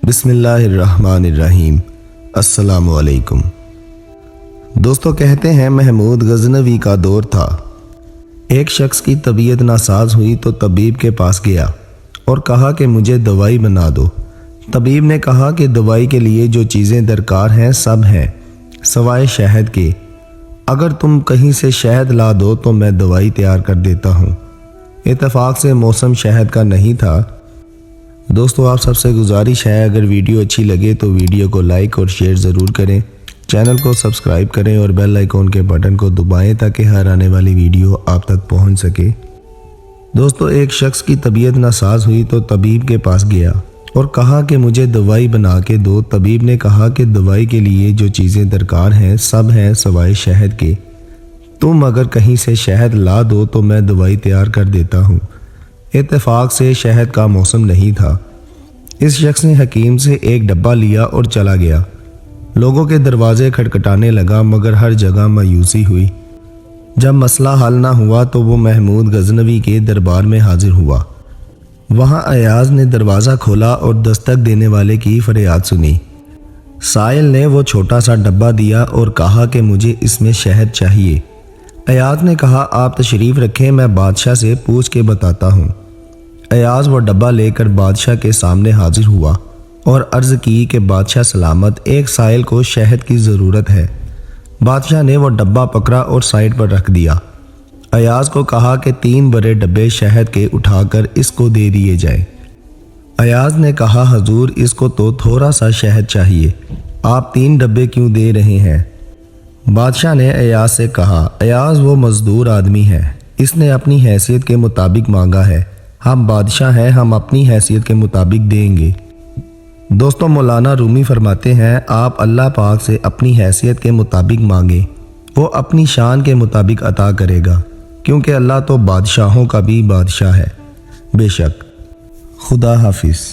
बिस्मिल्लाहिर्रहमानिर्रहीम। अस्सलामु अलैकुम। दोस्तों, कहते हैं महमूद गज़नवी का दौर था। एक शख्स की तबीयत नासाज हुई तो तबीब के पास गया और कहा कि मुझे दवाई बना दो। तबीब ने कहा कि दवाई के लिए जो चीज़ें दरकार हैं सब हैं सवाए शहद के। अगर तुम कहीं से शहद ला दो तो मैं दवाई तैयार कर देता हूँ। इत्तेफाक से मौसम शहद का नहीं था। दोस्तों, आप सबसे गुजारिश है, अगर वीडियो अच्छी लगे तो वीडियो को लाइक और शेयर ज़रूर करें, चैनल को सब्सक्राइब करें और बेल आइकॉन के बटन को दबाएं ताकि हर आने वाली वीडियो आप तक पहुंच सके। दोस्तों, एक शख्स की तबीयत नासाज हुई तो तबीब के पास गया और कहा कि मुझे दवाई बना के दो। तबीब ने कहा कि दवाई के लिए जो चीज़ें दरकार हैं सब हैं सवाए शहद के। तुम अगर कहीं से शहद ला दो तो मैं दवाई तैयार कर देता हूँ। इत्तेफाक से शहद का मौसम नहीं था। इस शख्स ने हकीम से एक डब्बा लिया और चला गया। लोगों के दरवाजे खटखटाने लगा मगर हर जगह मायूसी हुई। जब मसला हल ना हुआ तो वो महमूद गज़नवी के दरबार में हाजिर हुआ। वहाँ अयाज ने दरवाज़ा खोला और दस्तक देने वाले की फरियाद सुनी। साइल ने वो छोटा सा डब्बा दिया और कहा कि मुझे इसमें शहद चाहिए। अयाज ने कहा, आप तशरीफ़ रखें, मैं बादशाह से पूछ के बताता हूँ। अयाज वो डब्बा लेकर बादशाह के सामने हाजिर हुआ और अर्ज़ की कि बादशाह सलामत, एक साइल को शहद की ज़रूरत है। बादशाह ने वो डब्बा पकड़ा और साइड पर रख दिया। अयाज को कहा कि 3 बड़े डब्बे शहद के उठाकर इसको दे दिए जाए। अयाज ने कहा, हजूर, इसको तो थोड़ा सा शहद चाहिए, आप 3 डब्बे क्यों दे रहे हैं? बादशाह ने अयाज से कहा, अयाज वो मजदूर आदमी है, इसने अपनी हैसियत के मुताबिक मांगा है। हम बादशाह हैं, हम अपनी हैसियत के मुताबिक देंगे। दोस्तों, मौलाना रूमी फरमाते हैं, आप अल्लाह पाक से अपनी हैसियत के मुताबिक मांगे, वो अपनी शान के मुताबिक अता करेगा, क्योंकि अल्लाह तो बादशाहों का भी बादशाह है। बेशक। खुदा हाफिज़।